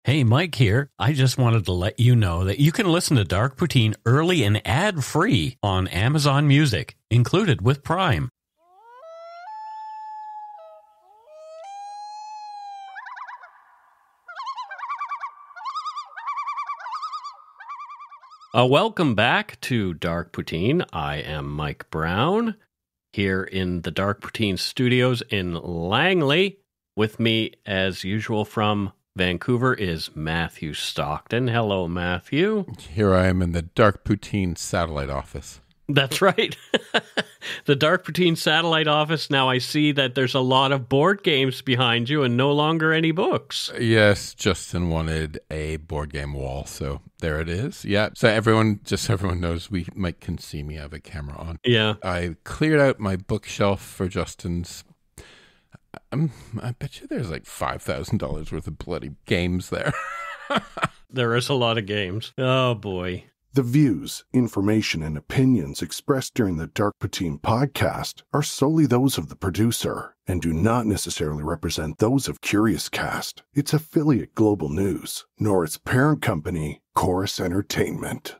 Hey, Mike here. I just wanted to let you know that you can listen to Dark Poutine early and ad-free on Amazon Music, included with Prime. Welcome back to Dark Poutine. I am Mike Brown, here in the Dark Poutine studios in Langley. With me, as usual, from Vancouver is Matthew Stockton. Hello, Matthew. Here I am in the Dark Poutine satellite office. That's right. The Dark Poutine satellite office. Now I see that there's a lot of board games behind you and no longer any books. Yes, Justin wanted a board game wall, so there it is. Yeah, so everyone knows Mike can see me. I have a camera on. Yeah. I cleared out my bookshelf for Justin's. I bet you there's like $5,000 worth of bloody games there. There is a lot of games. Oh, boy. The views, information, and opinions expressed during the Dark Poutine podcast are solely those of the producer and do not necessarily represent those of Curious Cast, its affiliate Global News, nor its parent company, Chorus Entertainment.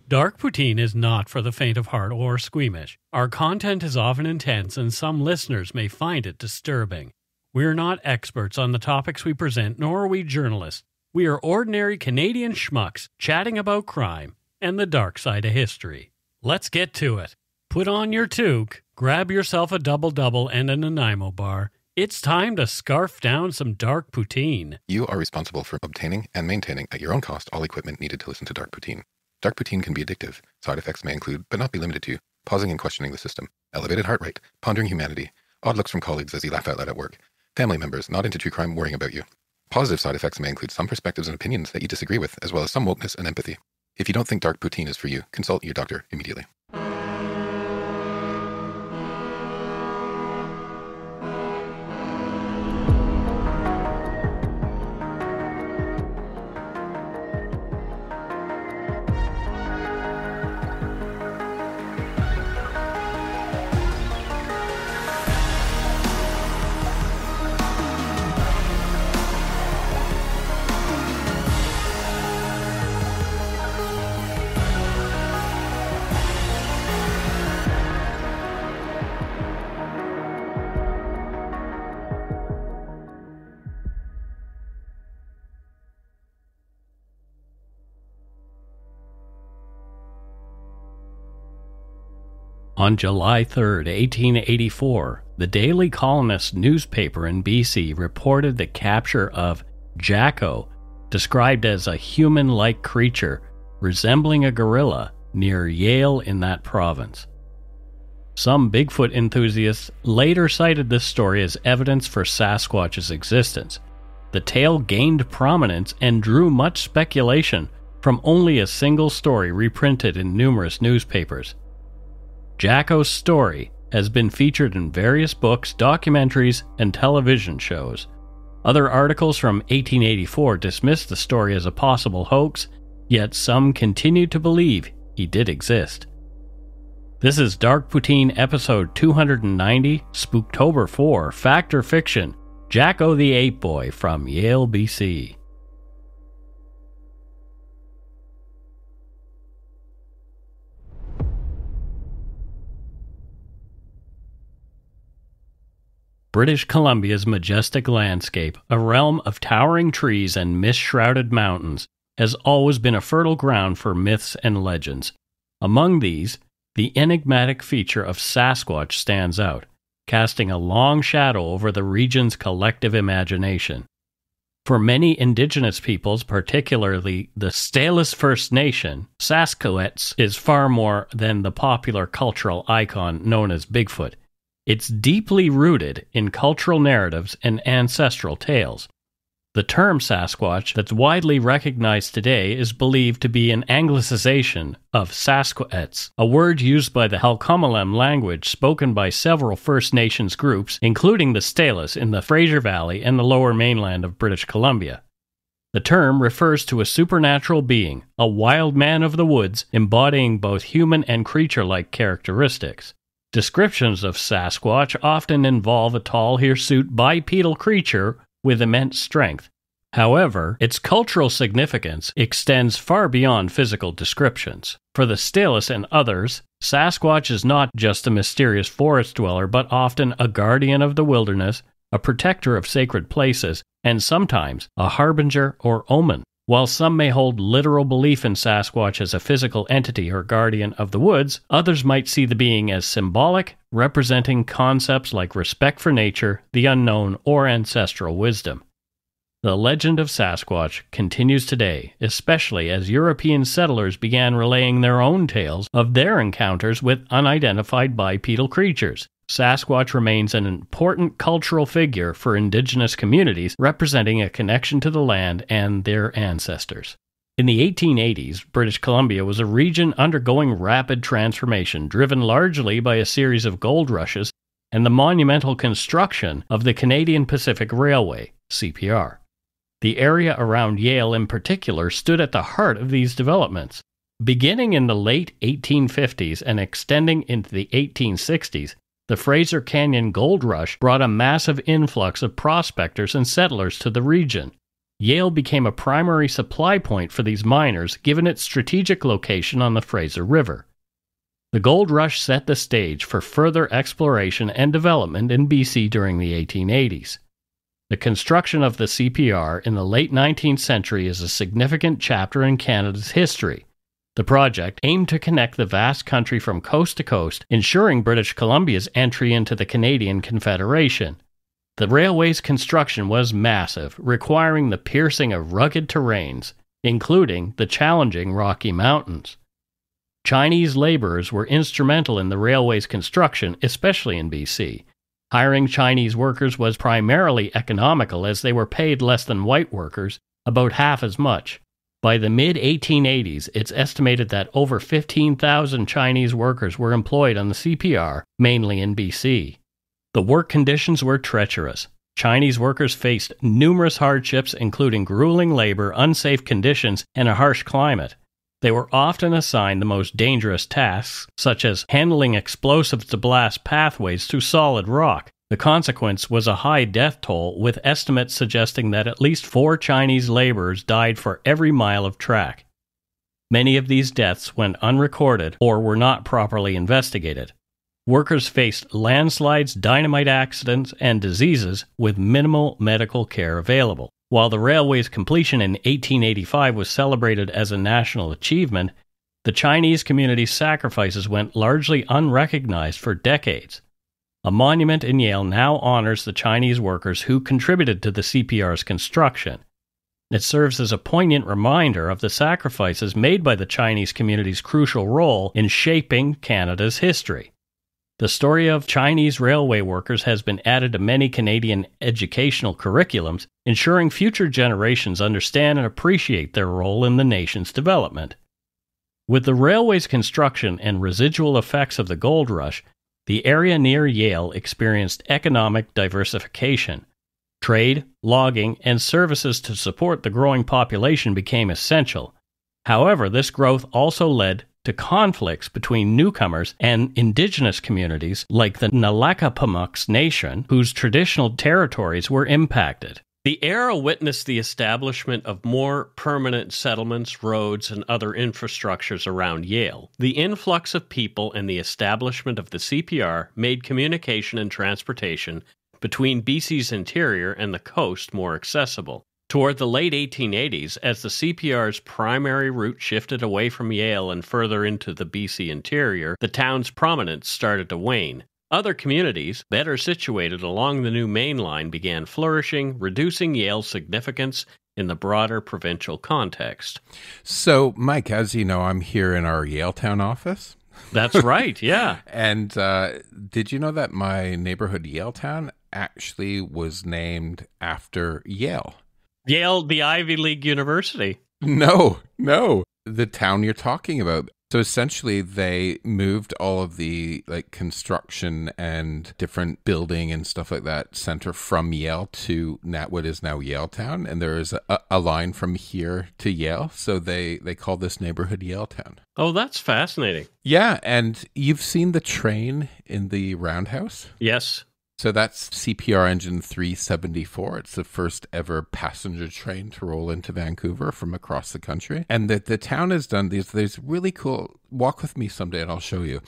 Dark Poutine is not for the faint of heart or squeamish. Our content is often intense and some listeners may find it disturbing. We're not experts on the topics we present, nor are we journalists. We are ordinary Canadian schmucks chatting about crime and the dark side of history. Let's get to it. Put on your toque, grab yourself a double-double and a Nanaimo bar. It's time to scarf down some Dark Poutine. You are responsible for obtaining and maintaining at your own cost all equipment needed to listen to Dark Poutine. Dark Poutine can be addictive. Side effects may include, but not be limited to, pausing and questioning the system, elevated heart rate, pondering humanity, odd looks from colleagues as you laugh out loud at work, family members not into true crime worrying about you. Positive side effects may include some perspectives and opinions that you disagree with, as well as some wokeness and empathy. If you don't think Dark Poutine is for you, consult your doctor immediately. On July 3rd, 1884, the Daily Colonist newspaper in BC reported the capture of Jacko, described as a human-like creature resembling a gorilla near Yale in that province. Some Bigfoot enthusiasts later cited this story as evidence for Sasquatch's existence. The tale gained prominence and drew much speculation from only a single story reprinted in numerous newspapers. Jacko's story has been featured in various books, documentaries, and television shows. Other articles from 1884 dismissed the story as a possible hoax, yet some continue to believe he did exist. This is Dark Poutine episode 290, Spooktober 4, Fact or Fiction, Jacko the Ape-Boy from Yale, BC. British Columbia's majestic landscape, a realm of towering trees and mist-shrouded mountains, has always been a fertile ground for myths and legends. Among these, the enigmatic feature of Sasquatch stands out, casting a long shadow over the region's collective imagination. For many indigenous peoples, particularly the Stateless First Nation, Sasquatch is far more than the popular cultural icon known as Bigfoot. It's deeply rooted in cultural narratives and ancestral tales. The term Sasquatch, that's widely recognized today, is believed to be an anglicization of Sasquatch, a word used by the Halkomelem language spoken by several First Nations groups, including the Stateless in the Fraser Valley and the lower mainland of British Columbia. The term refers to a supernatural being, a wild man of the woods, embodying both human and creature-like characteristics. Descriptions of Sasquatch often involve a tall, hirsute, bipedal creature with immense strength, However, its cultural significance extends far beyond physical descriptions. For the Stalus and others, Sasquatch is not just a mysterious forest dweller, but often a guardian of the wilderness, a protector of sacred places, and sometimes a harbinger or omen. While some may hold literal belief in Sasquatch as a physical entity or guardian of the woods, others might see the being as symbolic, representing concepts like respect for nature, the unknown, or ancestral wisdom. The legend of Sasquatch continues today, especially as European settlers began relaying their own tales of their encounters with unidentified bipedal creatures. Sasquatch remains an important cultural figure for indigenous communities, representing a connection to the land and their ancestors. In the 1880s, British Columbia was a region undergoing rapid transformation, driven largely by a series of gold rushes and the monumental construction of the Canadian Pacific Railway, CPR. The area around Yale in particular stood at the heart of these developments. Beginning in the late 1850s and extending into the 1860s, the Fraser Canyon Gold Rush brought a massive influx of prospectors and settlers to the region. Yale became a primary supply point for these miners, given its strategic location on the Fraser River. The gold rush set the stage for further exploration and development in BC during the 1880s. The construction of the CPR in the late 19th century is a significant chapter in Canada's history. The project aimed to connect the vast country from coast to coast, ensuring British Columbia's entry into the Canadian Confederation. The railway's construction was massive, requiring the piercing of rugged terrains, including the challenging Rocky Mountains. Chinese laborers were instrumental in the railway's construction, especially in BC. Hiring Chinese workers was primarily economical as they were paid less than white workers, about half as much. By the mid-1880s, it's estimated that over 15,000 Chinese workers were employed on the CPR, mainly in BC. The work conditions were treacherous. Chinese workers faced numerous hardships, including grueling labor, unsafe conditions, and a harsh climate. They were often assigned the most dangerous tasks, such as handling explosives to blast pathways through solid rock. The consequence was a high death toll, with estimates suggesting that at least 4 Chinese laborers died for every mile of track. Many of these deaths went unrecorded or were not properly investigated. Workers faced landslides, dynamite accidents, and diseases with minimal medical care available. While the railway's completion in 1885 was celebrated as a national achievement, the Chinese community's sacrifices went largely unrecognized for decades. A monument in Yale now honors the Chinese workers who contributed to the CPR's construction. It serves as a poignant reminder of the sacrifices made by the Chinese community's crucial role in shaping Canada's history. The story of Chinese railway workers has been added to many Canadian educational curriculums, ensuring future generations understand and appreciate their role in the nation's development. With the railway's construction and residual effects of the gold rush, the area near Yale experienced economic diversification. Trade, logging, and services to support the growing population became essential. However, this growth also led to conflicts between newcomers and indigenous communities like the Nalakapamux Nation, whose traditional territories were impacted. The era witnessed the establishment of more permanent settlements, roads, and other infrastructures around Yale. The influx of people and the establishment of the CPR made communication and transportation between BC's interior and the coast more accessible. Toward the late 1880s, as the CPR's primary route shifted away from Yale and further into the BC interior, the town's prominence started to wane. Other communities, better situated along the new Mainline, began flourishing, reducing Yale's significance in the broader provincial context. So, Mike, as you know, I'm here in our Yaletown office. That's right, yeah. And did you know that my neighborhood, Yaletown, actually was named after Yale? Yale, the Ivy League University. No, the town you're talking about. So essentially, they moved all of the construction and different building and stuff like that center from Yale to what is now Yaletown, and there is a line from here to Yale, so they call this neighborhood Yaletown. Oh, that's fascinating. Yeah, and you've seen the train in the roundhouse? Yes. So that's CPR engine 374. It's the first ever passenger train to roll into Vancouver from across the country. And the town has done these really cool, walk with me someday and I'll show you.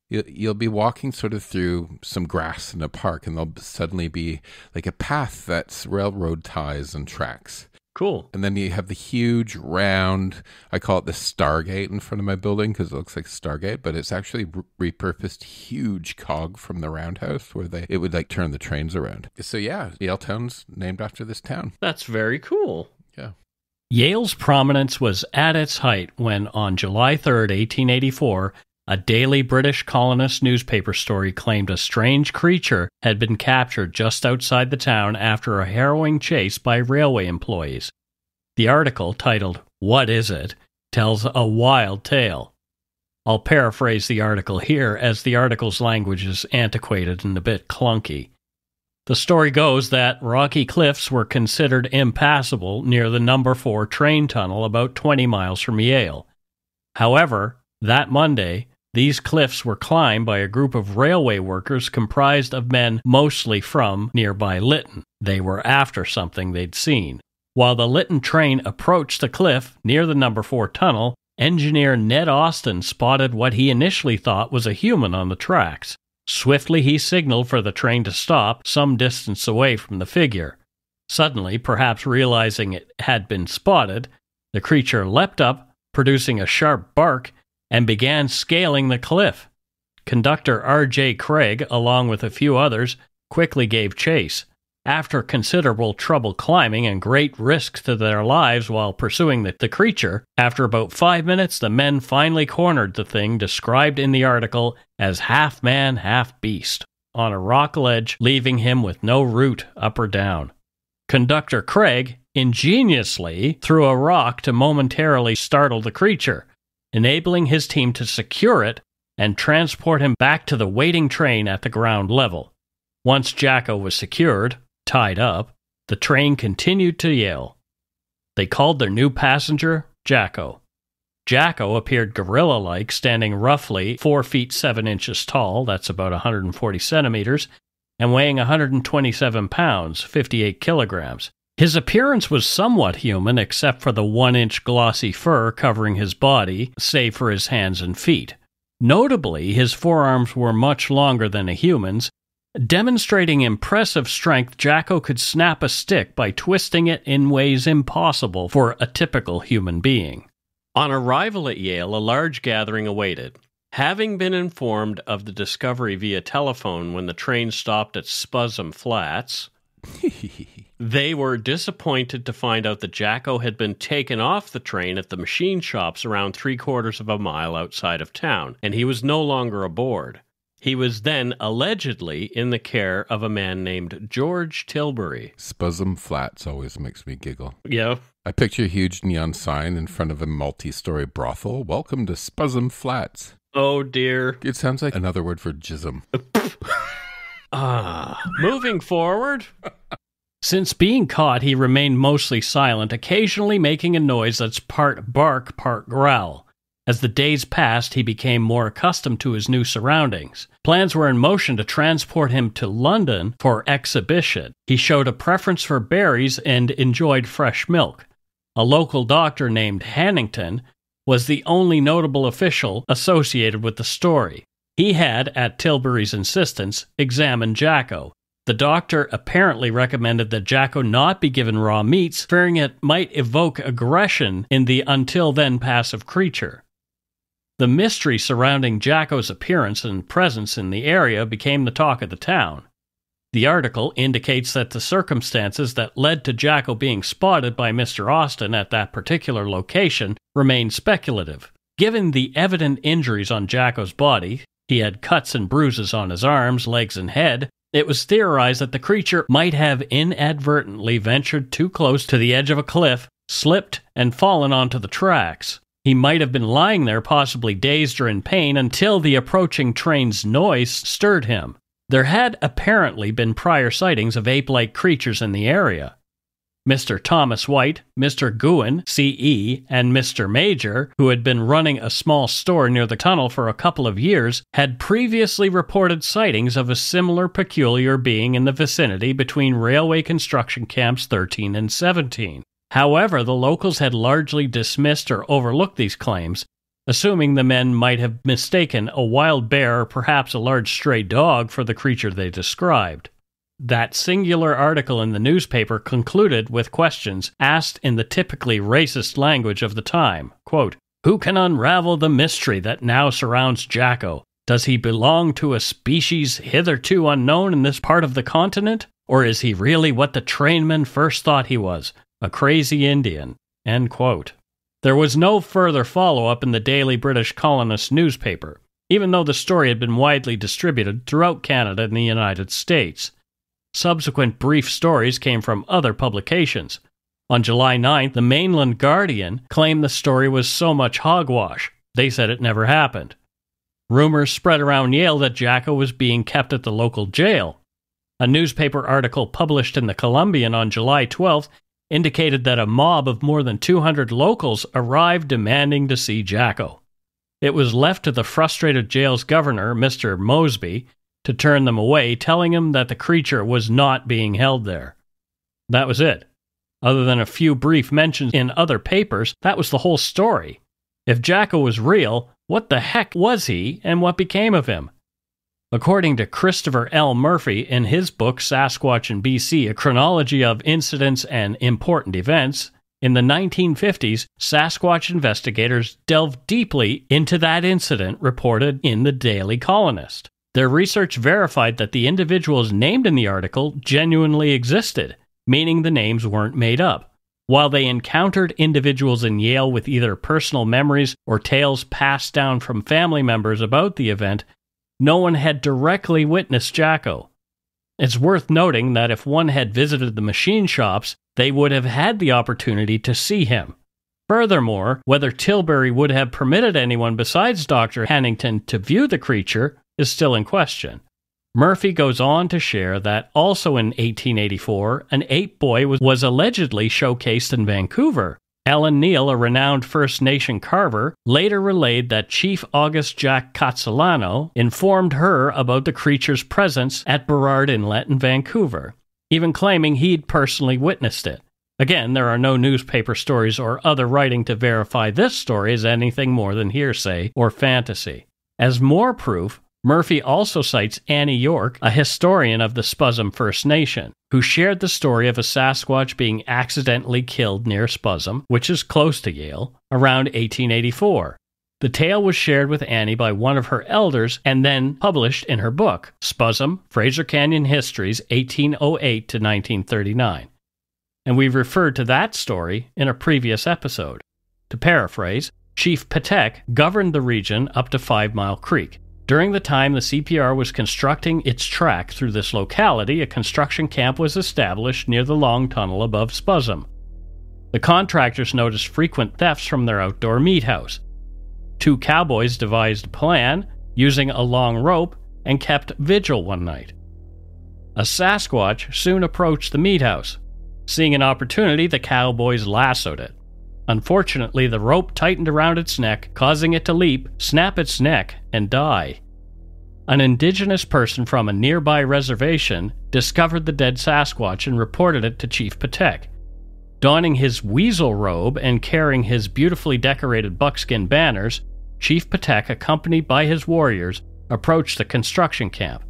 You'll be walking sort of through some grass in a park and there'll suddenly be like a path that's railroad ties and tracks. Cool. And then you have the huge round, I call it the Stargate in front of my building because it looks like Stargate, but it's actually repurposed huge cog from the roundhouse where it would like turn the trains around. So yeah, Yale Town's named after this town. That's very cool. Yeah. Yale's prominence was at its height when on July 3rd, 1884, a Daily British Colonist newspaper story claimed a strange creature had been captured just outside the town after a harrowing chase by railway employees. The article, titled, "What Is It?" tells a wild tale. I'll paraphrase the article here as the article's language is antiquated and a bit clunky. The story goes that rocky cliffs were considered impassable near the number 4 train tunnel about 20 miles from Yale. However, that Monday, these cliffs were climbed by a group of railway workers comprised of men mostly from nearby Lytton. They were after something they'd seen. While the Lytton train approached the cliff near the number 4 tunnel, engineer Ned Austin spotted what he initially thought was a human on the tracks. Swiftly he signaled for the train to stop some distance away from the figure. Suddenly, perhaps realizing it had been spotted, the creature leapt up, producing a sharp bark, and began scaling the cliff. Conductor R.J. Craig, along with a few others, quickly gave chase. After considerable trouble climbing and great risk to their lives while pursuing the creature, after about 5 minutes the men finally cornered the thing described in the article as half man, half beast, on a rock ledge, leaving him with no route up or down. Conductor Craig ingeniously threw a rock to momentarily startle the creature, enabling his team to secure it and transport him back to the waiting train at the ground level. Once Jacko was secured, tied up, the train continued to Yale. They called their new passenger Jacko. Jacko appeared gorilla-like, standing roughly 4 feet 7 inches tall, that's about 140 centimeters, and weighing 127 pounds, 58 kilograms. His appearance was somewhat human except for the 1-inch glossy fur covering his body, save for his hands and feet. Notably, his forearms were much longer than a human's. Demonstrating impressive strength, Jacko could snap a stick by twisting it in ways impossible for a typical human being. On arrival at Yale, a large gathering awaited. Having been informed of the discovery via telephone when the train stopped at Spuzham Flats, they were disappointed to find out that Jacko had been taken off the train at the machine shops around 3/4 of a mile outside of town, and he was no longer aboard. He was then allegedly in the care of a man named George Tilbury. Spuzham Flats always makes me giggle. Yeah. I picture a huge neon sign in front of a multi-story brothel. Welcome to Spuzham Flats. Oh, dear. It sounds like another word for jism. Moving forward. Since being caught, he remained mostly silent, occasionally making a noise that's part bark, part growl. As the days passed, he became more accustomed to his new surroundings. Plans were in motion to transport him to London for exhibition. He showed a preference for berries and enjoyed fresh milk. A local doctor named Hannington was the only notable official associated with the story. He had, at Tilbury's insistence, examined Jacko. The doctor apparently recommended that Jacko not be given raw meats, fearing it might evoke aggression in the until then passive creature. The mystery surrounding Jacko's appearance and presence in the area became the talk of the town. The article indicates that the circumstances that led to Jacko being spotted by Mr. Austin at that particular location remain speculative. Given the evident injuries on Jacko's body, he had cuts and bruises on his arms, legs, and head, it was theorized that the creature might have inadvertently ventured too close to the edge of a cliff, slipped, and fallen onto the tracks. He might have been lying there, possibly dazed or in pain, until the approaching train's noise stirred him. There had apparently been prior sightings of ape-like creatures in the area. Mr. Thomas White, Mr. Guin, C.E., and Mr. Major, who had been running a small store near the tunnel for a couple of years, had previously reported sightings of a similar peculiar being in the vicinity between railway construction camps 13 and 17. However, the locals had largely dismissed or overlooked these claims, assuming the men might have mistaken a wild bear or perhaps a large stray dog for the creature they described. That singular article in the newspaper concluded with questions asked in the typically racist language of the time. Quote, "Who can unravel the mystery that now surrounds Jacko? Does he belong to a species hitherto unknown in this part of the continent? Or is he really what the trainmen first thought he was, a crazy Indian?" End quote. There was no further follow-up in the Daily British Colonist newspaper, even though the story had been widely distributed throughout Canada and the United States. Subsequent brief stories came from other publications. On July 9th, the Mainland Guardian claimed the story was so much hogwash. They said it never happened. Rumors spread around Yale that Jacko was being kept at the local jail. A newspaper article published in the Columbian on July 12th indicated that a mob of more than 200 locals arrived demanding to see Jacko. It was left to the frustrated jail's governor, Mr. Mosby, to turn them away, telling him that the creature was not being held there. That was it. Other than a few brief mentions in other papers, that was the whole story. If Jacko was real, what the heck was he, and what became of him? According to Christopher L. Murphy in his book Sasquatch in BC, A Chronology of Incidents and Important Events, in the 1950s, Sasquatch investigators delved deeply into that incident reported in the Daily Colonist. Their research verified that the individuals named in the article genuinely existed, meaning the names weren't made up. While they encountered individuals in Yale with either personal memories or tales passed down from family members about the event, no one had directly witnessed Jacko. It's worth noting that if one had visited the machine shops, they would have had the opportunity to see him. Furthermore, whether Tilbury would have permitted anyone besides Dr. Hannington to view the creature is still in question. Murphy goes on to share that also in 1884, an Ape-Boy was allegedly showcased in Vancouver. Ellen Neal, a renowned First Nation carver, later relayed that Chief August Jack Castellano informed her about the creature's presence at Burrard Inlet in Vancouver, even claiming he'd personally witnessed it. Again, there are no newspaper stories or other writing to verify this story as anything more than hearsay or fantasy. As more proof, Murphy also cites Annie York, a historian of the Spuzzum First Nation, who shared the story of a Sasquatch being accidentally killed near Spuzzum, which is close to Yale, around 1884. The tale was shared with Annie by one of her elders and then published in her book, Spuzzum, Fraser Canyon Histories, 1808 to 1939. And we've referred to that story in a previous episode. To paraphrase, Chief Patek governed the region up to 5 Mile Creek. During the time the CPR was constructing its track through this locality, a construction camp was established near the long tunnel above Spuzzum. The contractors noticed frequent thefts from their outdoor meat house. 2 cowboys devised a plan, using a long rope, and kept vigil one night. A Sasquatch soon approached the meat house. Seeing an opportunity, the cowboys lassoed it. Unfortunately, the rope tightened around its neck, causing it to leap, snap its neck, and die. An indigenous person from a nearby reservation discovered the dead Sasquatch and reported it to Chief Patek. Donning his weasel robe and carrying his beautifully decorated buckskin banners, Chief Patek, accompanied by his warriors, approached the construction camp.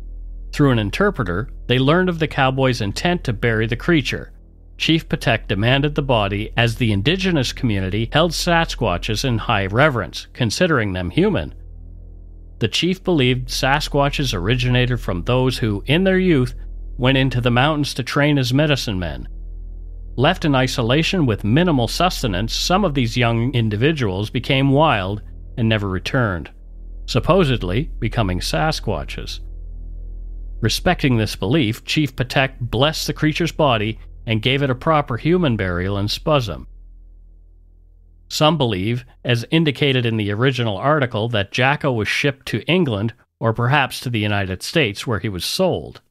Through an interpreter, they learned of the cowboys' intent to bury the creature. Chief Patek demanded the body as the indigenous community held Sasquatches in high reverence, considering them human. The chief believed Sasquatches originated from those who, in their youth, went into the mountains to train as medicine men. Left in isolation with minimal sustenance, some of these young individuals became wild and never returned, supposedly becoming Sasquatches. Respecting this belief, Chief Patek blessed the creature's body and gave it a proper human burial in Spuzzum. Some believe, as indicated in the original article, that Jacko was shipped to England or perhaps to the United States where he was sold.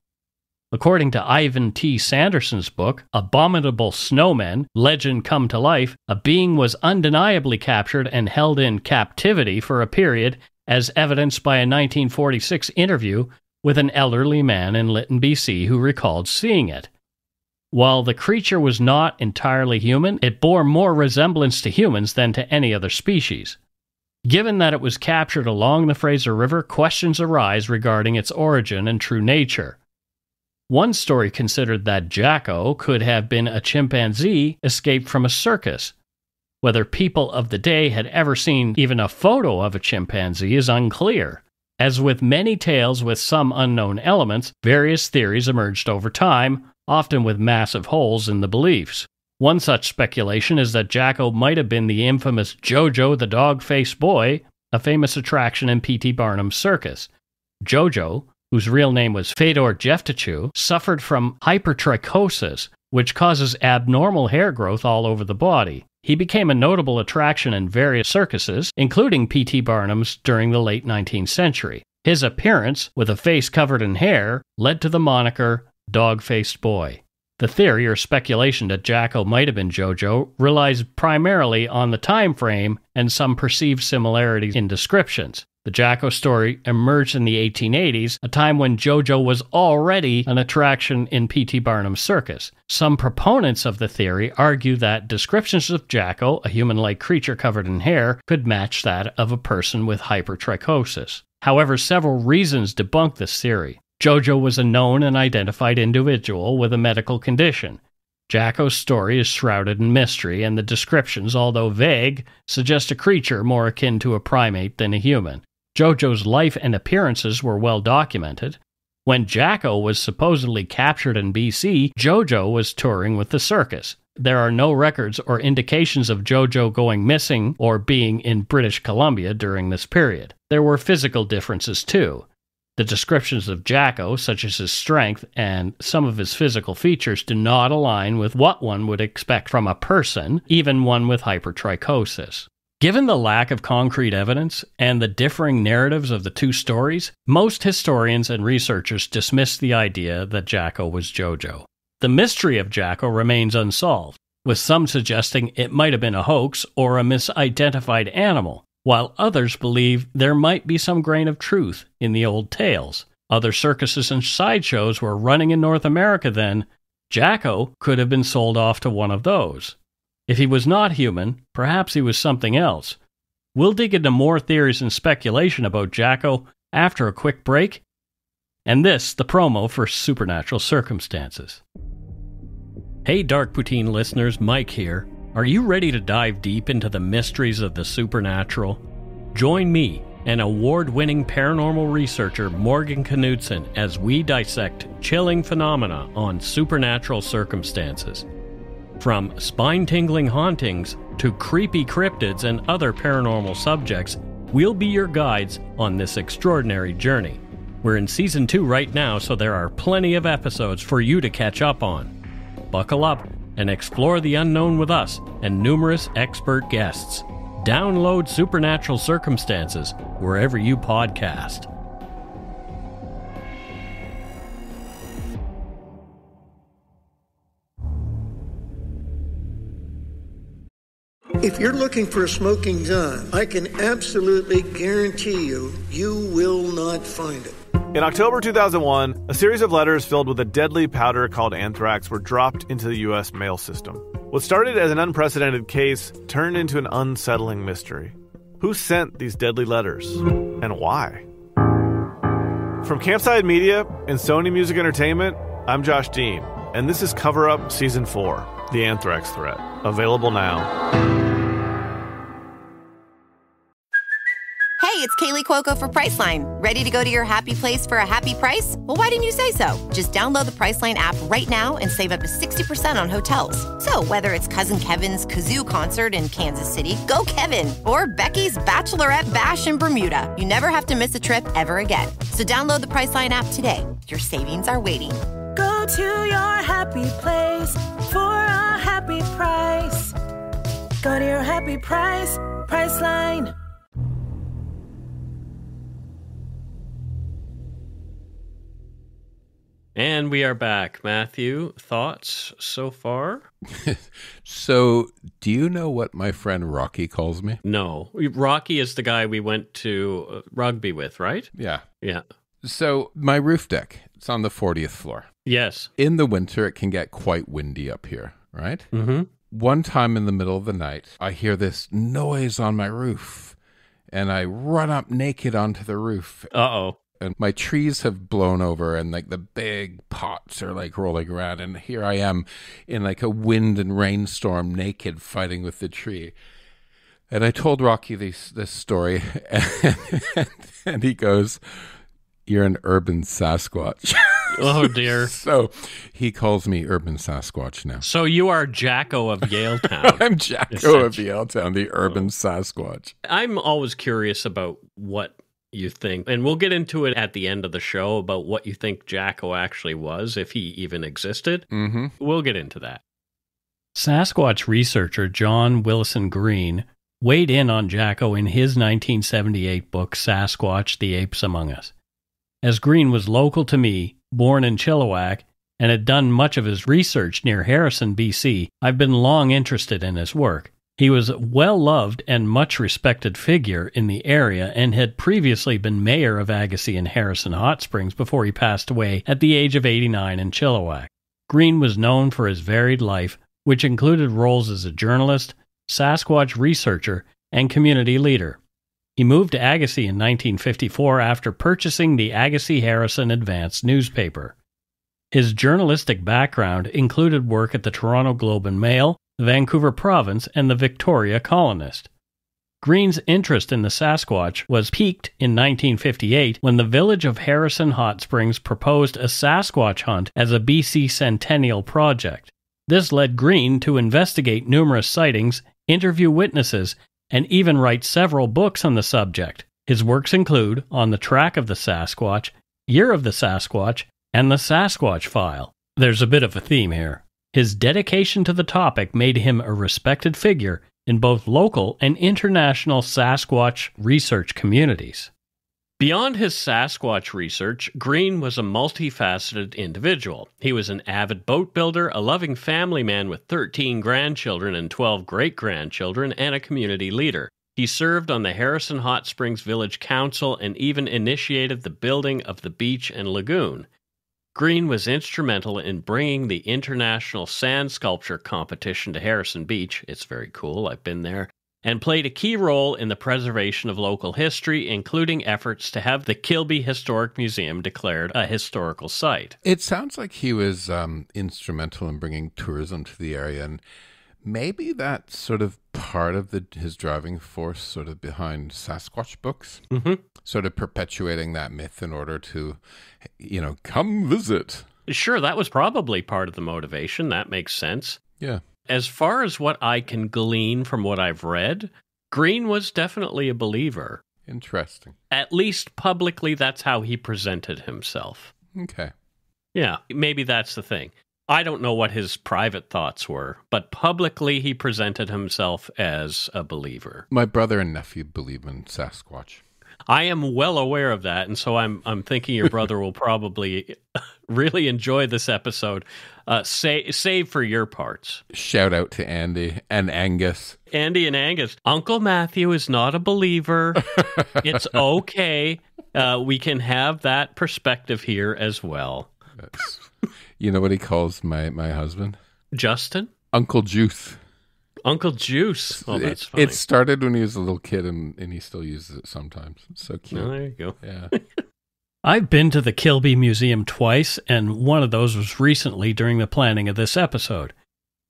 According to Ivan T. Sanderson's book, Abominable Snowmen, Legend Come to Life, a being was undeniably captured and held in captivity for a period, as evidenced by a 1946 interview with an elderly man in Lytton, BC, who recalled seeing it. While the creature was not entirely human, it bore more resemblance to humans than to any other species. Given that it was captured along the Fraser River, questions arise regarding its origin and true nature. One story considered that Jacko could have been a chimpanzee escaped from a circus. Whether people of the day had ever seen even a photo of a chimpanzee is unclear. As with many tales with some unknown elements, various theories emerged over time, often with massive holes in the beliefs. One such speculation is that Jacko might have been the infamous Jojo the dog-faced boy, a famous attraction in P.T. Barnum's circus. Jojo, whose real name was Fedor Jeftichu, suffered from hypertrichosis, which causes abnormal hair growth all over the body. He became a notable attraction in various circuses, including P.T. Barnum's during the late 19th century. His appearance, with a face covered in hair, led to the moniker Dog-Faced Boy. The theory or speculation that Jacko might have been Jojo relies primarily on the time frame and some perceived similarities in descriptions. The Jacko story emerged in the 1880s, a time when Jojo was already an attraction in P.T. Barnum's circus. Some proponents of the theory argue that descriptions of Jacko, a human-like creature covered in hair, could match that of a person with hypertrichosis. However, several reasons debunk this theory. Jojo was a known and identified individual with a medical condition. Jacko's story is shrouded in mystery, and the descriptions, although vague, suggest a creature more akin to a primate than a human. Jojo's life and appearances were well documented. When Jacko was supposedly captured in BC, Jojo was touring with the circus. There are no records or indications of Jojo going missing or being in British Columbia during this period. There were physical differences too. The descriptions of Jacko, such as his strength and some of his physical features, do not align with what one would expect from a person, even one with hypertrichosis. Given the lack of concrete evidence and the differing narratives of the two stories, most historians and researchers dismiss the idea that Jacko was Jojo. The mystery of Jacko remains unsolved, with some suggesting it might have been a hoax or a misidentified animal, while others believe there might be some grain of truth in the old tales. Other circuses and sideshows were running in North America then. Jacko could have been sold off to one of those. If he was not human, perhaps he was something else. We'll dig into more theories and speculation about Jacko after a quick break. And this, the promo for Supernatural Circumstances. Hey Dark Poutine listeners, Mike here. Are you ready to dive deep into the mysteries of the supernatural? Join me and award-winning paranormal researcher Morgan Knudsen as we dissect chilling phenomena on Supernatural Circumstances. From spine-tingling hauntings to creepy cryptids and other paranormal subjects, we'll be your guides on this extraordinary journey. We're in Season 2 right now, so there are plenty of episodes for you to catch up on. Buckle up and explore the unknown with us and numerous expert guests. Download Supernatural Circumstances wherever you podcast. If you're looking for a smoking gun, I can absolutely guarantee you, you will not find it. In October 2001, a series of letters filled with a deadly powder called anthrax were dropped into the U.S. mail system. What started as an unprecedented case turned into an unsettling mystery. Who sent these deadly letters? And why? From Campside Media and Sony Music Entertainment, I'm Josh Dean, and this is Cover Up Season 4, The Anthrax Threat. Available now. Hey, it's Kaylee Cuoco for Priceline. Ready to go to your happy place for a happy price? Well, why didn't you say so? Just download the Priceline app right now and save up to 60% on hotels. So whether it's Cousin Kevin's Kazoo Concert in Kansas City, go Kevin, or Becky's Bachelorette Bash in Bermuda, you never have to miss a trip ever again. So download the Priceline app today. Your savings are waiting. Go to your happy place for a happy price. Go to your happy price, Priceline. And we are back. Matthew, thoughts so far? So, do you know what my friend Rocky calls me? No. Rocky is the guy we went to rugby with, right? Yeah. Yeah. So, my roof deck, it's on the 40th floor. Yes. In the winter, it can get quite windy up here, right? Mm-hmm. One time in the middle of the night, I hear this noise on my roof, and I run up naked onto the roof. Uh-oh. And my trees have blown over, and like the big pots are like rolling around, and here I am in like a wind and rainstorm, naked, fighting with the tree. And I told Rocky this story, and he goes, "You're an urban Sasquatch." Oh dear. So he calls me urban Sasquatch now. So you are Jacko of Yaletown. I'm Jacko of Yaletown, the urban Sasquatch. I'm always curious about what you think, and we'll get into it at the end of the show about what you think Jacko actually was, if he even existed. Mm-hmm. We'll get into that. Sasquatch researcher John Willison Green weighed in on Jacko in his 1978 book, Sasquatch, The Apes Among Us. As Green was local to me, born in Chilliwack, and had done much of his research near Harrison, BC, I've been long interested in his work. He was a well-loved and much-respected figure in the area and had previously been mayor of Agassiz and Harrison Hot Springs before he passed away at the age of 89 in Chilliwack. Green was known for his varied life, which included roles as a journalist, Sasquatch researcher, and community leader. He moved to Agassiz in 1954 after purchasing the Agassiz-Harrison Advance newspaper. His journalistic background included work at the Toronto Globe and Mail, the Vancouver Province, and the Victoria Colonist. Green's interest in the Sasquatch was piqued in 1958 when the village of Harrison Hot Springs proposed a Sasquatch hunt as a BC Centennial project. This led Green to investigate numerous sightings, interview witnesses, and even write several books on the subject. His works include On the Track of the Sasquatch, Year of the Sasquatch, and The Sasquatch File. There's a bit of a theme here. His dedication to the topic made him a respected figure in both local and international Sasquatch research communities. Beyond his Sasquatch research, Green was a multifaceted individual. He was an avid boat builder, a loving family man with 13 grandchildren and 12 great-grandchildren, and a community leader. He served on the Harrison Hot Springs Village Council and even initiated the building of the beach and lagoon. Green was instrumental in bringing the International Sand Sculpture Competition to Harrison Beach. It's very cool, I've been there. And played a key role in the preservation of local history, including efforts to have the Kilby Historic Museum declared a historical site. It sounds like he was instrumental in bringing tourism to the area, and maybe that's sort of part of his driving force sort of behind Sasquatch books, sort of perpetuating that myth in order to, come visit. Sure, that was probably part of the motivation. That makes sense. Yeah. As far as what I can glean from what I've read, Green was definitely a believer. Interesting. At least publicly, that's how he presented himself. Okay. Yeah, maybe that's the thing. I don't know what his private thoughts were, but publicly he presented himself as a believer. My brother and nephew believe in Sasquatch. I am well aware of that, and so I'm thinking your brother will probably really enjoy this episode. Save for your parts. Shout out to Andy and Angus. Andy and Angus. Uncle Matthew is not a believer. It's okay. We can have that perspective here as well. You know what he calls my husband? Justin? Uncle Juice. Uncle Juice. Oh, that's funny. It started when he was a little kid, and he still uses it sometimes. It's so cute. Oh, there you go. Yeah. I've been to the Kilby Museum twice, and one of those was recently during the planning of this episode.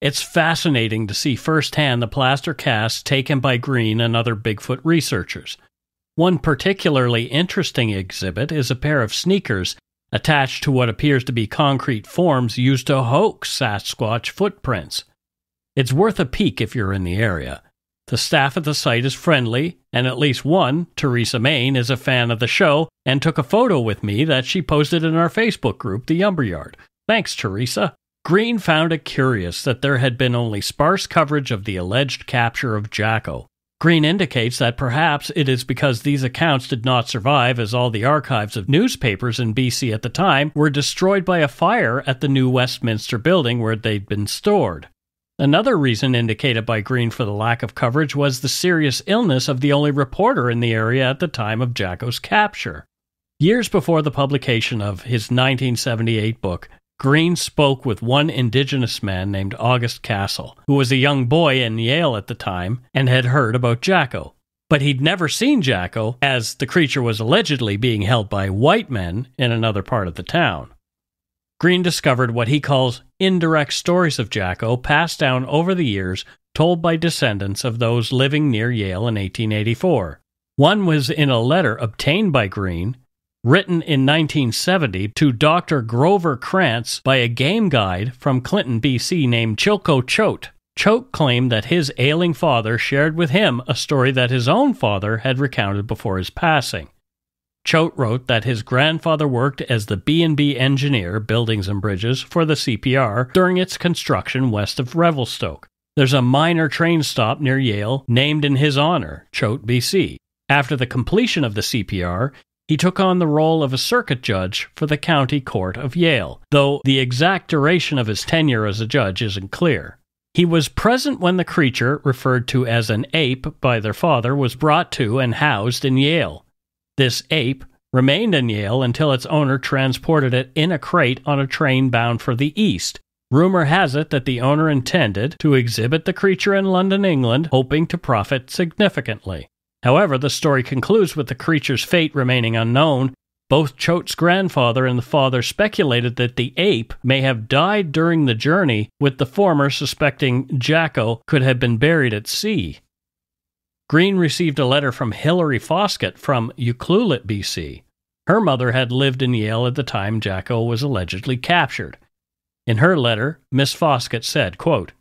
It's fascinating to see firsthand the plaster casts taken by Green and other Bigfoot researchers. One particularly interesting exhibit is a pair of sneakers attached to what appears to be concrete forms used to hoax Sasquatch footprints. It's worth a peek if you're in the area. The staff at the site is friendly, and at least one, Teresa Main, is a fan of the show and took a photo with me that she posted in our Facebook group, The Lumberyard. Thanks, Teresa. Green found it curious that there had been only sparse coverage of the alleged capture of Jacko. Green indicates that perhaps it is because these accounts did not survive, as all the archives of newspapers in BC at the time were destroyed by a fire at the new Westminster building where they'd been stored. Another reason indicated by Green for the lack of coverage was the serious illness of the only reporter in the area at the time of Jacko's capture. Years before the publication of his 1978 book, Green spoke with one Indigenous man named August Castle, who was a young boy in Yale at the time and had heard about Jacko. But he'd never seen Jacko, as the creature was allegedly being held by white men in another part of the town. Green discovered what he calls indirect stories of Jacko passed down over the years, told by descendants of those living near Yale in 1884. One was in a letter obtained by Green, written in 1970 to Dr. Grover Krantz by a game guide from Clinton, BC named Chilko Choate. Choate claimed that his ailing father shared with him a story that his own father had recounted before his passing. Choate wrote that his grandfather worked as the B&B engineer, buildings and bridges, for the CPR during its construction west of Revelstoke. There's a minor train stop near Yale named in his honor, Choate, BC. After the completion of the CPR, he took on the role of a circuit judge for the county court of Yale, though the exact duration of his tenure as a judge isn't clear. He was present when the creature, referred to as an ape by their father, was brought to and housed in Yale. This ape remained in Yale until its owner transported it in a crate on a train bound for the east. Rumor has it that the owner intended to exhibit the creature in London, England, hoping to profit significantly. However, the story concludes with the creature's fate remaining unknown. Both Choate's grandfather and the father speculated that the ape may have died during the journey, with the former suspecting Jacko could have been buried at sea. Green received a letter from Hilary Foskett from Ucluelet, BC. Her mother had lived in Yale at the time Jacko was allegedly captured. In her letter, Miss Foskett said, quote,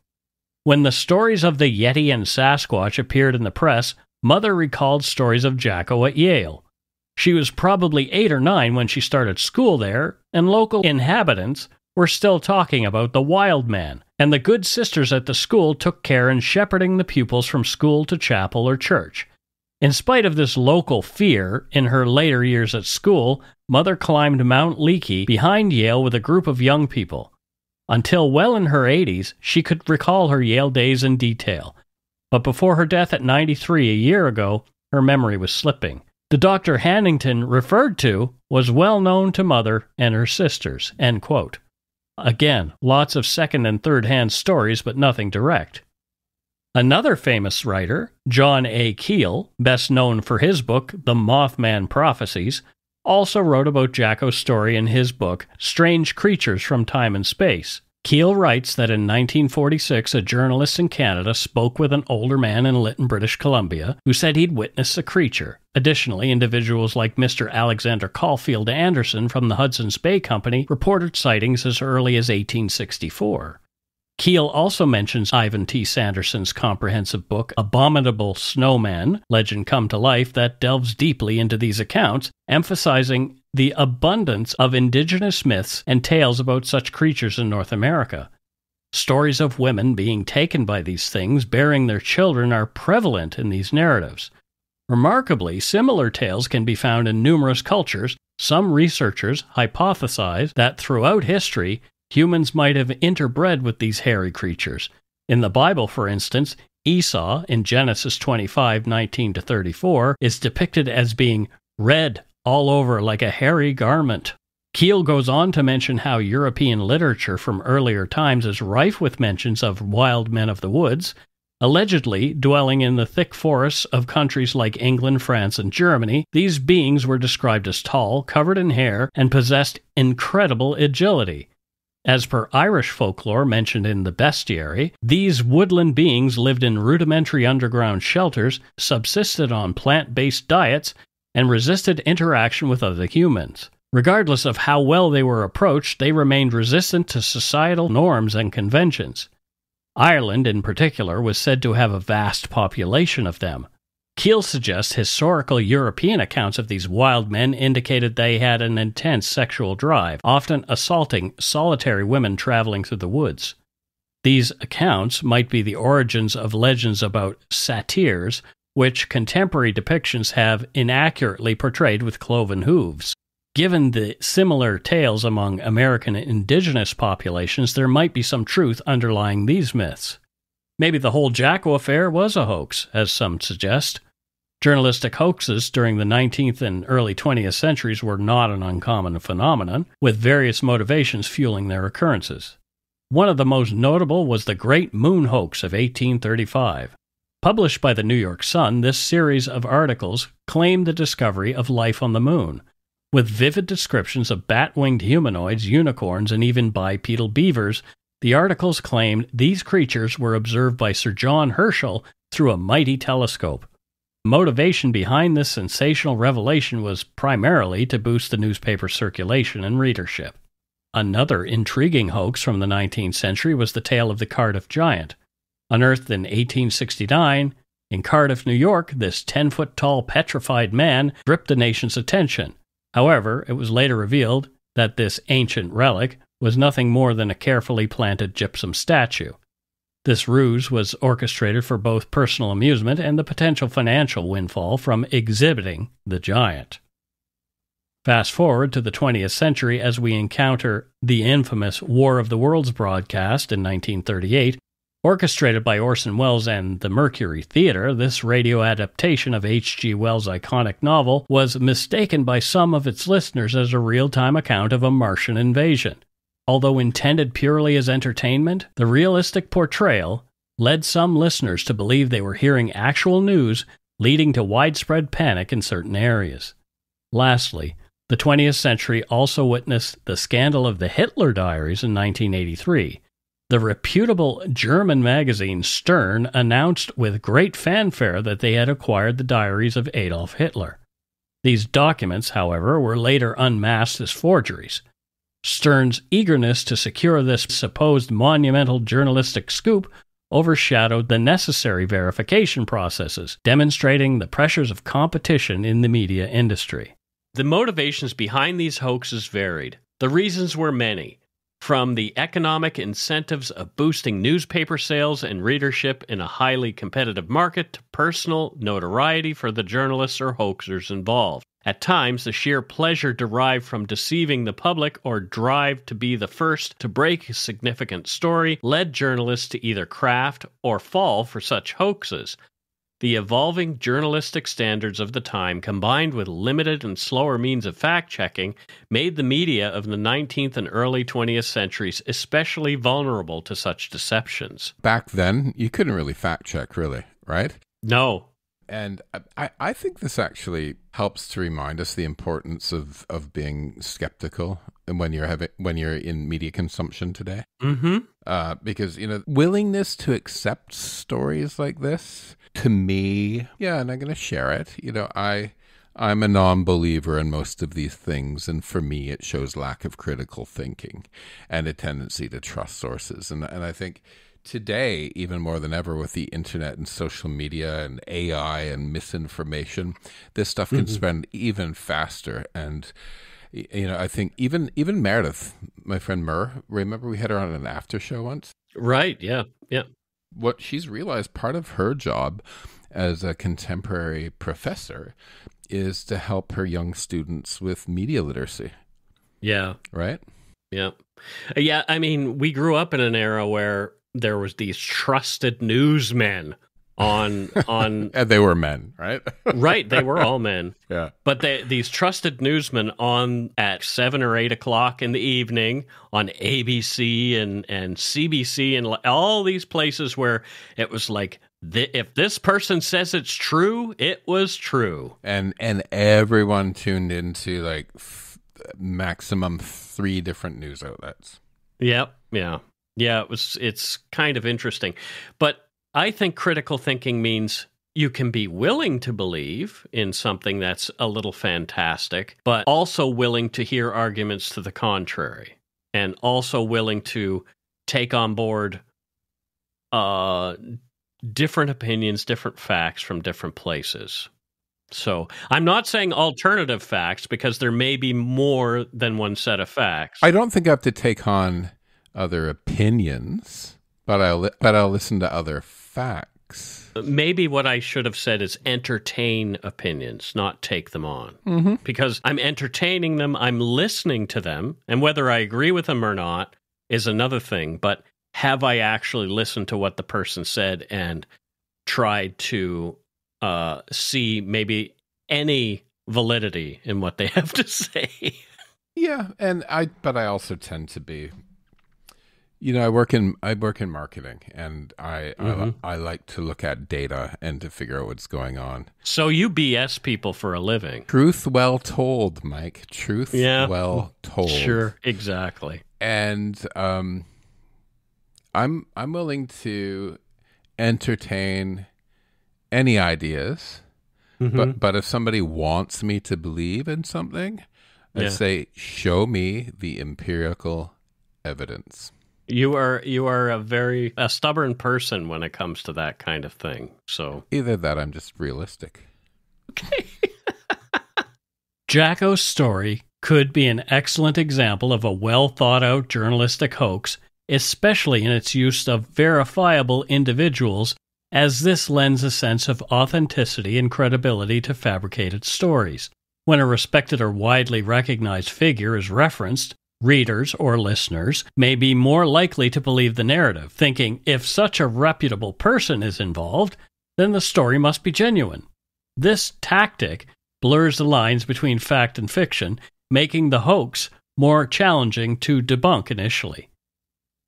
"When the stories of the Yeti and Sasquatch appeared in the press, Mother recalled stories of Jacko at Yale. She was probably 8 or 9 when she started school there, and local inhabitants were still talking about the wild man, and the good sisters at the school took care in shepherding the pupils from school to chapel or church. In spite of this local fear, in her later years at school, Mother climbed Mount Leakey behind Yale with a group of young people. Until well in her 80s, she could recall her Yale days in detail. But before her death at 93 a year ago, her memory was slipping. The Dr. Hannington referred to was well known to Mother and her sisters." End quote. Again, lots of second and third-hand stories, but nothing direct. Another famous writer, John A. Keel, best known for his book, The Mothman Prophecies, also wrote about Jacko's story in his book, Strange Creatures from Time and Space. Keel writes that in 1946, a journalist in Canada spoke with an older man in Lytton, British Columbia, who said he'd witnessed a creature. Additionally, individuals like Mr. Alexander Caulfield Anderson from the Hudson's Bay Company reported sightings as early as 1864. Keel also mentions Ivan T. Sanderson's comprehensive book, Abominable Snowman, Legend Come to Life, that delves deeply into these accounts, emphasizing the abundance of indigenous myths and tales about such creatures in North America. Stories of women being taken by these things, bearing their children, are prevalent in these narratives. Remarkably, similar tales can be found in numerous cultures. Some researchers hypothesize that throughout history, humans might have interbred with these hairy creatures. In the Bible, for instance, Esau, in Genesis 25:19-34, is depicted as being red all over like a hairy garment. Keel goes on to mention how European literature from earlier times is rife with mentions of wild men of the woods, allegedly dwelling in the thick forests of countries like England, France, and Germany. These beings were described as tall, covered in hair, and possessed incredible agility. As per Irish folklore mentioned in The Bestiary, these woodland beings lived in rudimentary underground shelters, subsisted on plant-based diets, and resisted interaction with other humans. Regardless of how well they were approached, they remained resistant to societal norms and conventions. Ireland, in particular, was said to have a vast population of them. Keel suggests historical European accounts of these wild men indicated they had an intense sexual drive, often assaulting solitary women traveling through the woods. These accounts might be the origins of legends about satyrs, which contemporary depictions have inaccurately portrayed with cloven hooves. Given the similar tales among American indigenous populations, there might be some truth underlying these myths. Maybe the whole Jacko affair was a hoax, as some suggest. Journalistic hoaxes during the 19th and early 20th centuries were not an uncommon phenomenon, with various motivations fueling their occurrences. One of the most notable was the Great Moon Hoax of 1835. Published by the New York Sun, this series of articles claimed the discovery of life on the moon, with vivid descriptions of bat-winged humanoids, unicorns, and even bipedal beavers. The articles claimed these creatures were observed by Sir John Herschel through a mighty telescope. Motivation behind this sensational revelation was primarily to boost the newspaper's circulation and readership. Another intriguing hoax from the 19th century was the tale of the Cardiff Giant. Unearthed in 1869, in Cardiff, New York, this 10-foot-tall petrified man gripped the nation's attention. However, it was later revealed that this ancient relic was nothing more than a carefully planted gypsum statue. This ruse was orchestrated for both personal amusement and the potential financial windfall from exhibiting the giant. Fast forward to the 20th century as we encounter the infamous War of the Worlds broadcast in 1938. Orchestrated by Orson Welles and the Mercury Theatre, this radio adaptation of H.G. Wells' iconic novel was mistaken by some of its listeners as a real-time account of a Martian invasion. Although intended purely as entertainment, the realistic portrayal led some listeners to believe they were hearing actual news, leading to widespread panic in certain areas. Lastly, the 20th century also witnessed the scandal of the Hitler Diaries in 1983. The reputable German magazine Stern announced with great fanfare that they had acquired the diaries of Adolf Hitler. These documents, however, were later unmasked as forgeries. Stern's eagerness to secure this supposed monumental journalistic scoop overshadowed the necessary verification processes, demonstrating the pressures of competition in the media industry. The motivations behind these hoaxes varied. The reasons were many, from the economic incentives of boosting newspaper sales and readership in a highly competitive market to personal notoriety for the journalists or hoaxers involved. At times, the sheer pleasure derived from deceiving the public or drive to be the first to break a significant story led journalists to either craft or fall for such hoaxes. The evolving journalistic standards of the time, combined with limited and slower means of fact-checking, made the media of the 19th and early 20th centuries especially vulnerable to such deceptions. Back then, you couldn't really fact-check, really, right? No. And I think this actually helps to remind us the importance of being skeptical when you're in media consumption today. Mm-hmm. Because, willingness to accept stories like this, to me, and I'm going to share it. I'm a non-believer in most of these things, and for me, it shows lack of critical thinking and a tendency to trust sources. And I think today, even more than ever, with the internet and social media and AI and misinformation, this stuff can spread even faster. And I think even Meredith, my friend Mur, remember we had her on an after show once? Right, yeah. What she's realized, part of her job as a contemporary professor is to help her young students with media literacy. Yeah. Right? Yeah. Yeah, I mean, we grew up in an era where there was these trusted newsmen on and they were men, right? Right, they were all men. Yeah. But these trusted newsmen on at 7 or 8 o'clock in the evening on ABC and CBC and all these places where it was like, if this person says it's true, it was true. And everyone tuned into like maximum 3 different news outlets. Yep, yeah. Yeah, it's kind of interesting. But I think critical thinking means you can be willing to believe in something that's a little fantastic, but also willing to hear arguments to the contrary, and also willing to take on board different opinions, different facts from different places. So I'm not saying alternative facts, because there may be more than one set of facts. I don't think I have to take on other opinions, but I'll listen to other facts. Maybe what I should have said is entertain opinions, not take them on. Because I'm entertaining them, I'm listening to them, and whether I agree with them or not is another thing. But have I actually listened to what the person said and tried to see maybe any validity in what they have to say? Yeah, but I also tend to be, I work in marketing, and I like to look at data and to figure out what's going on. So you BS people for a living. Truth well told, Mike. Truth well told. Sure, exactly. And I'm willing to entertain any ideas, but if somebody wants me to believe in something, I say, show me the empirical evidence. You are a stubborn person when it comes to that kind of thing. So either that, I'm just realistic. Okay. Jacko's story could be an excellent example of a well-thought-out journalistic hoax, especially in its use of verifiable individuals, as this lends a sense of authenticity and credibility to fabricated stories. When a respected or widely recognized figure is referenced, readers or listeners may be more likely to believe the narrative, thinking if such a reputable person is involved, then the story must be genuine. This tactic blurs the lines between fact and fiction, making the hoax more challenging to debunk initially.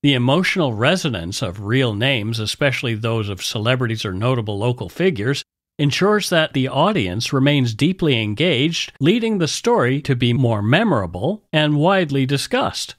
The emotional resonance of real names, especially those of celebrities or notable local figures, ensures that the audience remains deeply engaged, leading the story to be more memorable and widely discussed.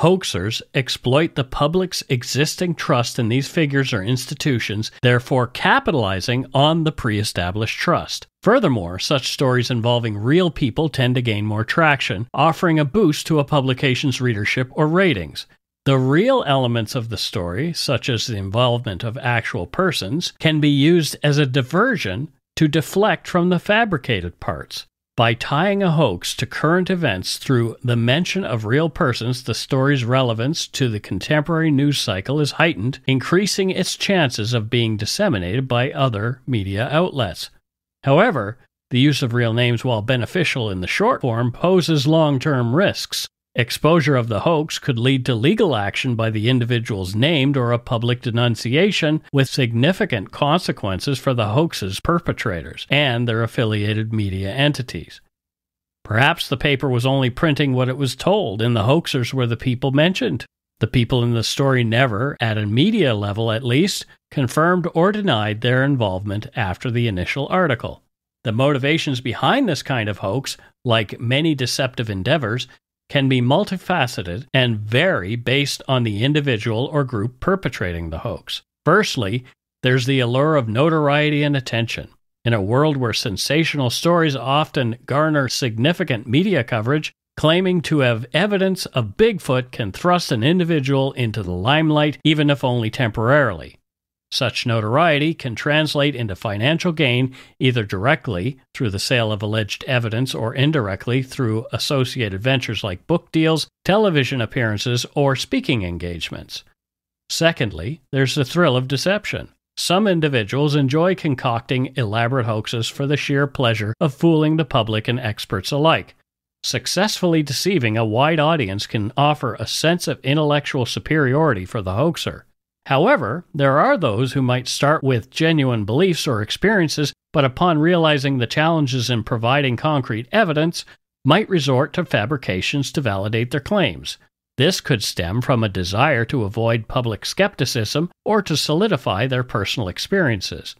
Hoaxers exploit the public's existing trust in these figures or institutions, therefore capitalizing on the pre-established trust. Furthermore, such stories involving real people tend to gain more traction, offering a boost to a publication's readership or ratings. The real elements of the story, such as the involvement of actual persons, can be used as a diversion to deflect from the fabricated parts. By tying a hoax to current events through the mention of real persons, the story's relevance to the contemporary news cycle is heightened, increasing its chances of being disseminated by other media outlets. However, the use of real names, while beneficial in the short form, poses long-term risks. Exposure of the hoax could lead to legal action by the individuals named or a public denunciation, with significant consequences for the hoax's perpetrators and their affiliated media entities. Perhaps the paper was only printing what it was told, and the hoaxers were the people mentioned. The people in the story never, at a media level at least, confirmed or denied their involvement after the initial article. The motivations behind this kind of hoax, like many deceptive endeavors, can be multifaceted and vary based on the individual or group perpetrating the hoax. Firstly, there's the allure of notoriety and attention. In a world where sensational stories often garner significant media coverage, claiming to have evidence of Bigfoot can thrust an individual into the limelight, even if only temporarily. Such notoriety can translate into financial gain either directly through the sale of alleged evidence or indirectly through associated ventures like book deals, television appearances, or speaking engagements. Secondly, there's the thrill of deception. Some individuals enjoy concocting elaborate hoaxes for the sheer pleasure of fooling the public and experts alike. Successfully deceiving a wide audience can offer a sense of intellectual superiority for the hoaxer. However, there are those who might start with genuine beliefs or experiences, but upon realizing the challenges in providing concrete evidence, might resort to fabrications to validate their claims. This could stem from a desire to avoid public skepticism or to solidify their personal experiences.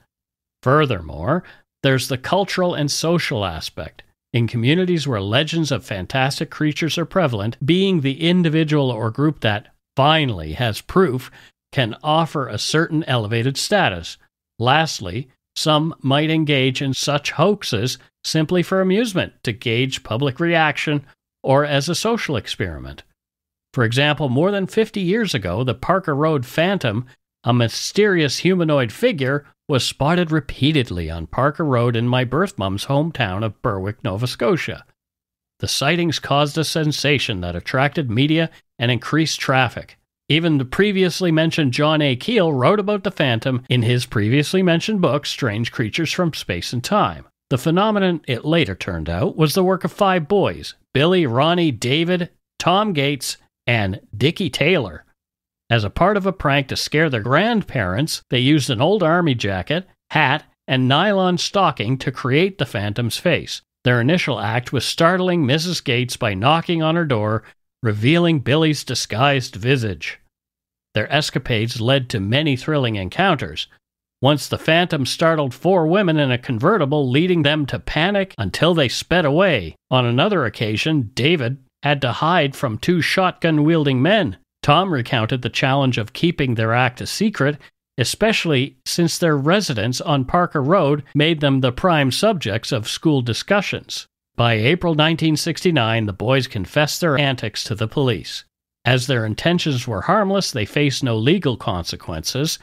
Furthermore, there's the cultural and social aspect. In communities where legends of fantastic creatures are prevalent, being the individual or group that finally has proof can offer a certain elevated status. Lastly, some might engage in such hoaxes simply for amusement, to gauge public reaction, or as a social experiment. For example, more than 50 years ago, the Parker Road Phantom, a mysterious humanoid figure, was spotted repeatedly on Parker Road in my birth mom's hometown of Berwick, Nova Scotia. The sightings caused a sensation that attracted media and increased traffic. Even the previously mentioned John A. Keel wrote about the phantom in his previously mentioned book, Strange Creatures from Space and Time. The phenomenon, it later turned out, was the work of 5 boys: Billy, Ronnie, David, Tom Gates, and Dickie Taylor. As a part of a prank to scare their grandparents, they used an old army jacket, hat, and nylon stocking to create the phantom's face. Their initial act was startling Mrs. Gates by knocking on her door, revealing Billy's disguised visage. Their escapades led to many thrilling encounters. Once the phantom startled 4 women in a convertible, leading them to panic until they sped away. On another occasion, David had to hide from 2 shotgun-wielding men. Tom recounted the challenge of keeping their act a secret, especially since their residence on Parker Road made them the prime subjects of school discussions. By April 1969, the boys confessed their antics to the police. As their intentions were harmless, they faced no legal consequences.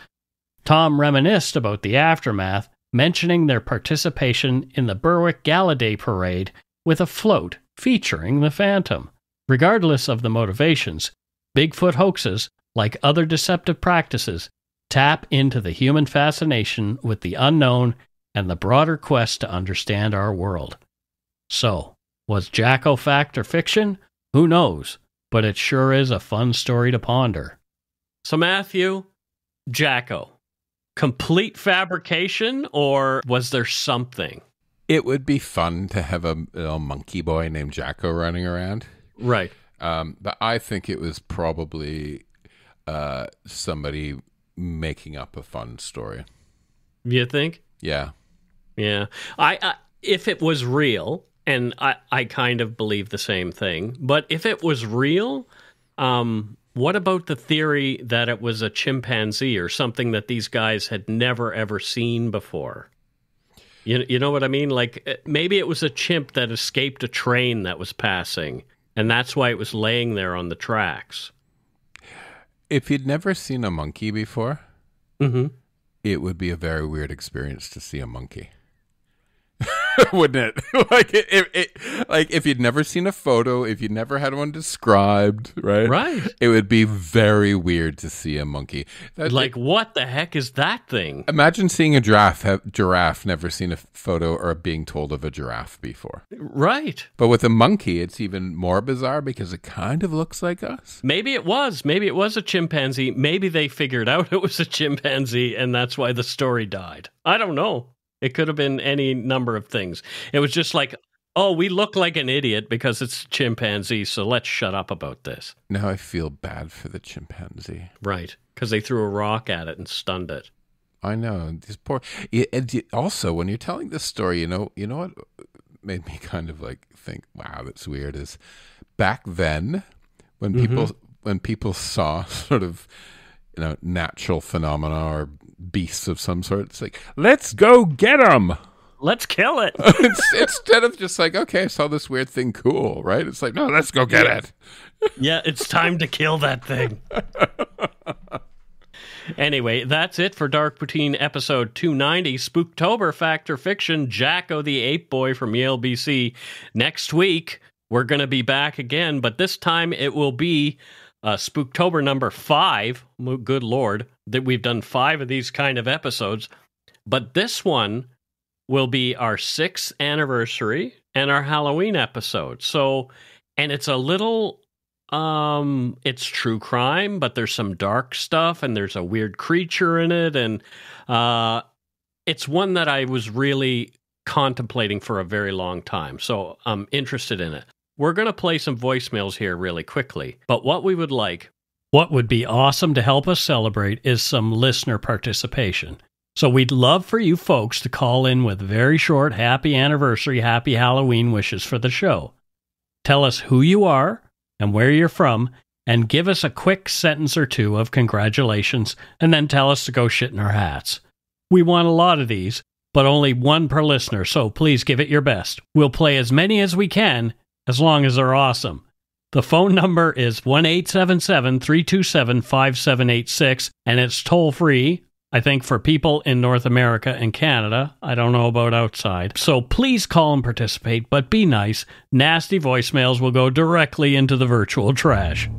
Tom reminisced about the aftermath, mentioning their participation in the Berwick Gala Day Parade with a float featuring the phantom. Regardless of the motivations, Bigfoot hoaxes, like other deceptive practices, tap into the human fascination with the unknown and the broader quest to understand our world. So, was Jacko fact or fiction? Who knows? But it sure is a fun story to ponder. So Matthew, Jacko, complete fabrication, or was there something? It would be fun to have a little monkey boy named Jacko running around. Right. But I think it was probably somebody making up a fun story. You think? Yeah. Yeah. I if it was real, and I kind of believe the same thing, but if it was real, what about the theory that it was a chimpanzee or something that these guys had never, ever seen before? You know what I mean? Like, maybe it was a chimp that escaped a train that was passing, and that's why it was laying there on the tracks. If you'd never seen a monkey before, it would be a very weird experience to see a monkey. Wouldn't it? Like if you'd never seen a photo, if you'd never had one described, right? Right. It would be very weird to see a monkey. What the heck is that thing? Imagine seeing a giraffe, never seen a photo or being told of a giraffe before. Right. But with a monkey, it's even more bizarre because it kind of looks like us. Maybe it was a chimpanzee. Maybe they figured out it was a chimpanzee, and that's why the story died. I don't know. It could have been any number of things. It was just like, oh, we look like an idiot because it's a chimpanzee, so let's shut up about this. Now I feel bad for the chimpanzee. Right, because they threw a rock at it and stunned it. I know. These poor... Also, when you're telling this story, you know what made me kind of like think, wow, that's weird, is back then, when people saw sort of, natural phenomena or beasts of some sort, it's like, let's go get them. Let's kill it. Instead of just like, okay, I saw this weird thing, cool, right? It's like, no, let's go get it. Yeah, it's time to kill that thing. Anyway, that's it for Dark Poutine episode 290, Spooktober, Fact or Fiction, Jacko the Ape-Boy from Yale, BC. Next week, we're going to be back again, but this time it will be Spooktober number 5. Good Lord, that we've done 5 of these kind of episodes. But this one will be our 6th anniversary and our Halloween episode. So, and it's a little, it's true crime, but there's some dark stuff and there's a weird creature in it. And it's one that I was really contemplating for a very long time. So I'm interested in it. We're going to play some voicemails here really quickly, but what would be awesome to help us celebrate is some listener participation. So we'd love for you folks to call in with very short happy anniversary, happy Halloween wishes for the show. Tell us who you are and where you're from, and give us a quick sentence or two of congratulations, and then tell us to go shit in our hats. We want a lot of these, but only one per listener, so please give it your best. We'll play as many as we can, as long as they're awesome. The phone number is 1-877-327-5786, and it's toll-free, I think, for people in North America and Canada. I don't know about outside. So please call and participate, but be nice. Nasty voicemails will go directly into the virtual trash.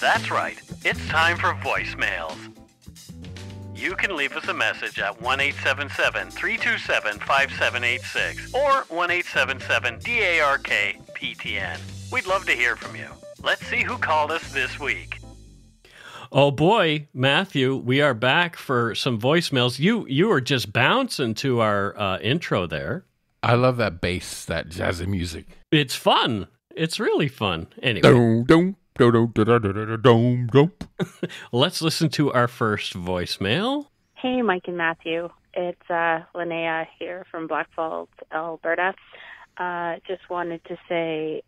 That's right. It's time for voicemails. You can leave us a message at 1-877-327-5786 or 1-877-DARK-PTN. We'd love to hear from you. Let's see who called us this week. Oh boy, Matthew, we are back for some voicemails. You were just bouncing to our intro there. I love that bass, that jazzy music. It's fun. It's really fun. Anyway. Let's listen to our first voicemail. Hey, Mike and Matthew. It's Linnea here from Black Falls, Alberta. Just wanted to say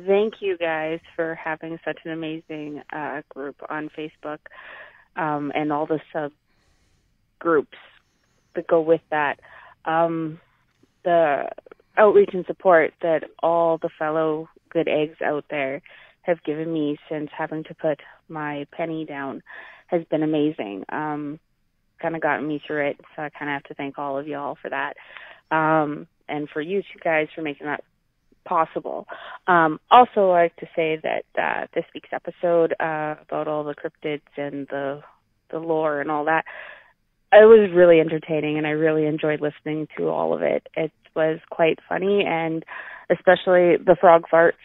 thank you guys for having such an amazing group on Facebook and all the subgroups that go with that. The outreach and support that all the fellow good eggs out there have given me since having to put my penny down has been amazing. Kind of gotten me through it, so I kind of have to thank all of y'all for that. And for you two guys for making that possible. Also, I like to say that this week's episode about all the cryptids and the lore and all that, it was really entertaining, and I really enjoyed listening to all of it. It was quite funny, and especially the frog farts,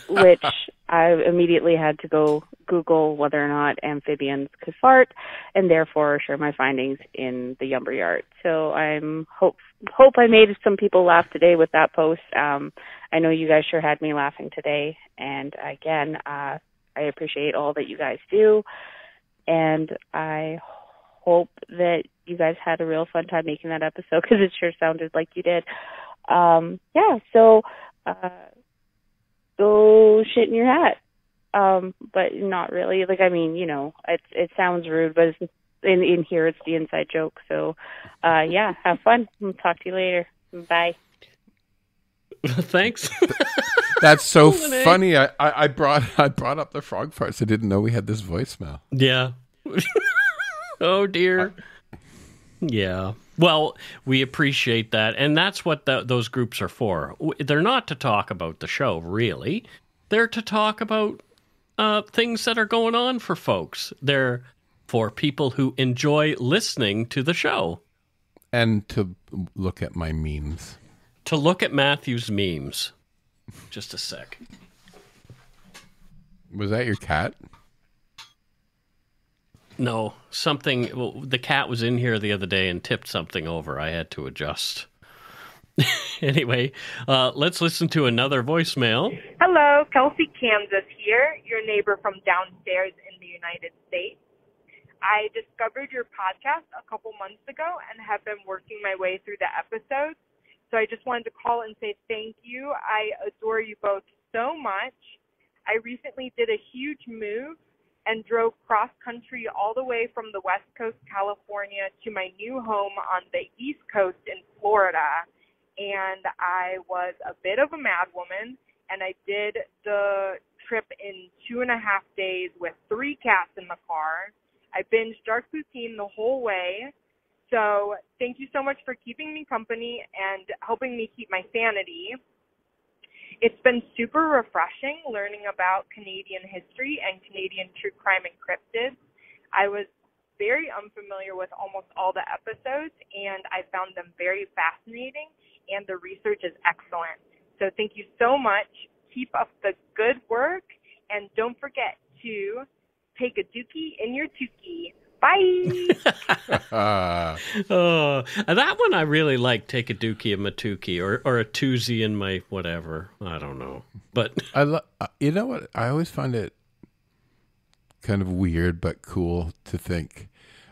which I immediately had to go Google whether or not amphibians could fart, and therefore share my findings in the Yumber Yard. So I'm hope I made some people laugh today with that post. I know you guys sure had me laughing today, and again, I appreciate all that you guys do, and I hope that you guys had a real fun time making that episode, because it sure sounded like you did. So go shit in your hat. But not really. Like, I mean, you know, it sounds rude, but it's, in here it's the inside joke. So, have fun. I'll talk to you later. Bye. Thanks. That's so funny. I brought up the frog farts. I didn't know we had this voicemail. Yeah. Oh, dear. Yeah. Well, we appreciate that. And that's what those groups are for. They're not to talk about the show, really. They're to talk about things that are going on for folks. They're for people who enjoy listening to the show. And to look at my memes. To look at Matthew's memes. Just a sec. Was that your cat? No, something. Well, the cat was in here the other day and tipped something over. I had to adjust. Anyway, let's listen to another voicemail. Hello, Kelsey, Kansas here, your neighbor from downstairs in the United States. I discovered your podcast a couple months ago and have been working my way through the episodes. So I just wanted to call and say thank you. I adore you both so much. I recently did a huge move and drove cross-country all the way from the West Coast, California, to my new home on the East Coast in Florida. And I was a bit of a mad woman, and I did the trip in 2.5 days with 3 cats in the car. I binged dark poutine the whole way. So thank you so much for keeping me company and helping me keep my sanity. It's been super refreshing learning about Canadian history and Canadian true crime and cryptids. I was very unfamiliar with almost all the episodes, and I found them very fascinating, and the research is excellent. So thank you so much. Keep up the good work, and don't forget to take a dookie in your tookie. Bye! That one I really like. Take a dookie in my tookie, or a toozy in my whatever. I don't know. But you know what? I always find it kind of weird but cool to think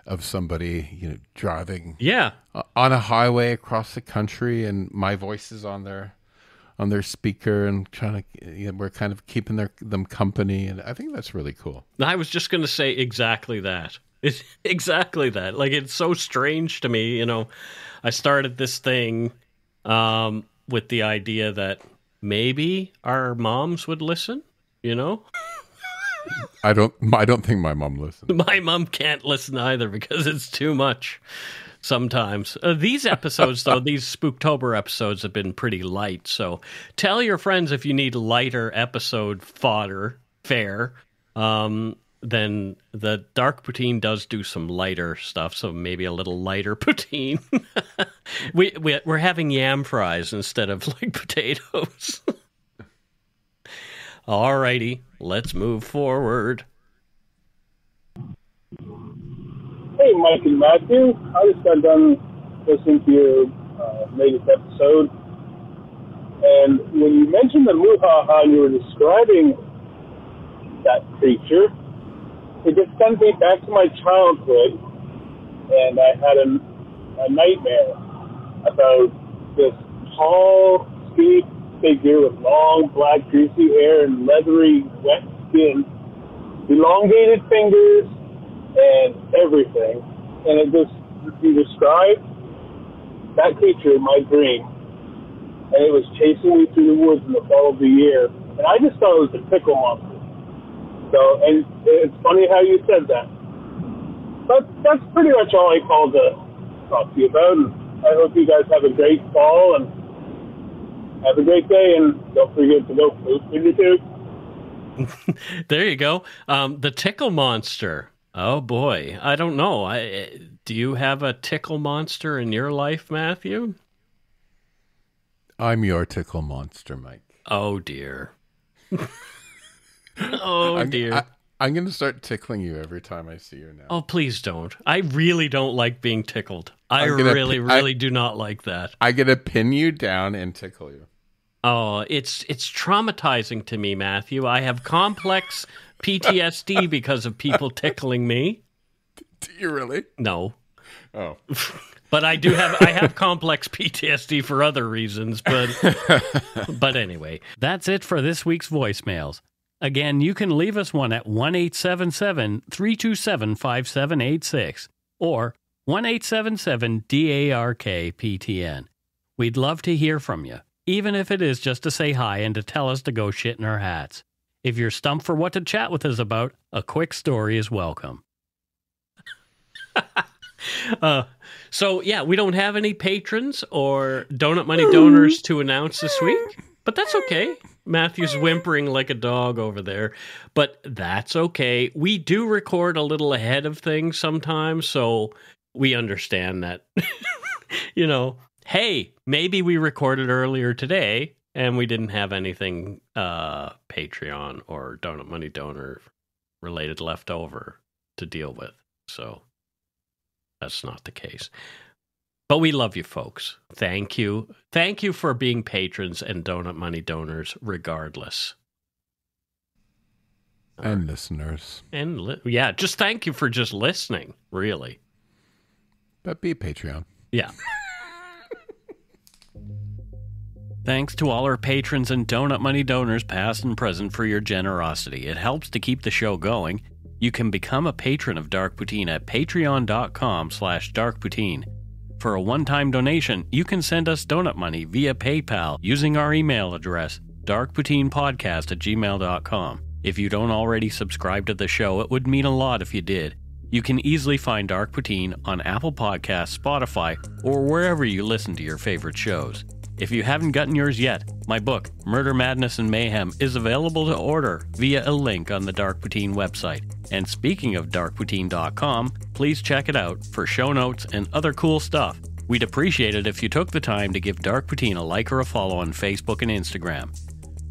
of somebody, driving on a highway across the country, and my voice is on their speaker, and trying to we're kind of keeping them company, and I think that's really cool. I was just going to say exactly that. It's exactly that. Like, it's so strange to me. I started this thing with the idea that maybe our moms would listen. I don't think my mom listens. My mom can't listen either because it's too much sometimes. These episodes, though, these Spooktober episodes have been pretty light. So tell your friends if you need lighter episode fare. then the dark poutine does do some lighter stuff, so maybe a little lighter poutine. We're having yam fries instead of like potatoes. Alrighty, let's move forward. Hey, Mike and Matthew. I just got done listening to your latest episode. And when you mentioned the muhaha, you were describing that creature. It just sent me back to my childhood, and I had a nightmare about this tall, skinny figure with long, black, greasy hair and leathery, wet skin, elongated fingers, and everything. And you described that creature in my dream, and it was chasing me through the woods in the fall of the year, and I just thought it was a pickle monster. So, and it's funny how you said that. But that's pretty much all I called to talk to you about, and I hope you guys have a great fall, and have a great day, and don't forget to go poop in your tube. There you go. The tickle monster. Oh, boy. I don't know. Do you have a tickle monster in your life, Matthew? I'm your tickle monster, Mike. Oh, dear. Oh, dear. I'm going to start tickling you every time I see you now. Oh, please don't. I really don't like being tickled. I really do not like that. I'm going to pin you down and tickle you. Oh, it's traumatizing to me, Matthew. I have complex PTSD because of people tickling me. Do you really? No. Oh. But I have complex PTSD for other reasons, but anyway. That's it for this week's voicemails. Again, you can leave us one at 1-877-327-5786 or 1-877-DARK-PTN. We'd love to hear from you, even if it is just to say hi and to tell us to go shit in our hats. If you're stumped for what to chat with us about, a quick story is welcome. So, yeah, we don't have any patrons or donut money donors to announce this week, but that's okay. Matthew's whimpering like a dog over there, but that's okay. We do record a little ahead of things sometimes, so we understand that, hey, maybe we recorded earlier today and we didn't have anything Patreon or donut money donor related left over to deal with, so that's not the case. But we love you folks. Thank you. Thank you for being patrons and donut money donors regardless. And listeners. And just thank you for just listening, really. But be Patreon. Yeah. Thanks to all our patrons and donut money donors past and present for your generosity. It helps to keep the show going. You can become a patron of Dark Poutine at patreon.com/darkpoutine. For a one-time donation, you can send us donut money via PayPal using our email address, darkpoutinepodcast@gmail.com. If you don't already subscribe to the show, it would mean a lot if you did. You can easily find Dark Poutine on Apple Podcasts, Spotify, or wherever you listen to your favorite shows. If you haven't gotten yours yet, my book, Murder, Madness, and Mayhem, is available to order via a link on the Dark Poutine website. And speaking of darkpoutine.com, please check it out for show notes and other cool stuff. We'd appreciate it if you took the time to give Dark Poutine a like or a follow on Facebook and Instagram.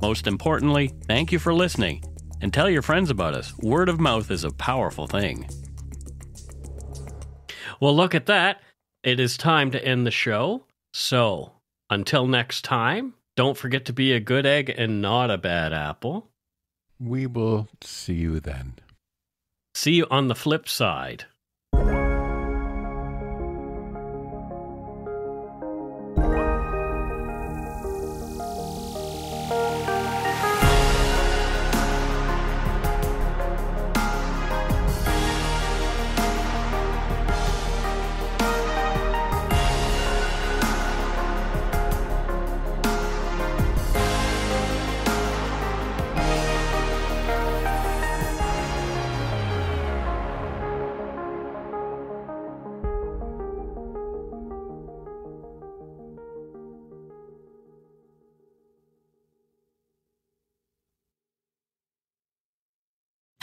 Most importantly, thank you for listening, and tell your friends about us. Word of mouth is a powerful thing. Well, look at that. It is time to end the show. So, until next time, don't forget to be a good egg and not a bad apple. We will see you then. See you on the flip side.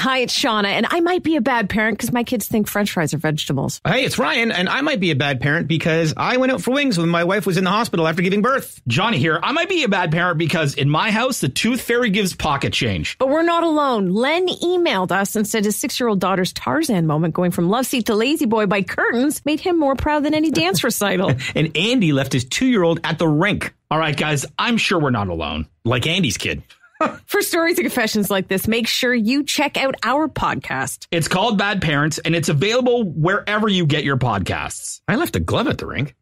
Hi, it's Shauna, and I might be a bad parent because my kids think French fries are vegetables. Hey, it's Ryan, and I might be a bad parent because I went out for wings when my wife was in the hospital after giving birth. Johnny here. I might be a bad parent because in my house, the tooth fairy gives pocket change. But we're not alone. Len emailed us and said his 6-year-old daughter's Tarzan moment going from love seat to lazy boy by curtains made him more proud than any dance recital. And Andy left his 2-year-old at the rink. All right, guys, I'm sure we're not alone. Like Andy's kid. For stories and confessions like this, make sure you check out our podcast. It's called Bad Parents, and it's available wherever you get your podcasts. I left a glove at the rink.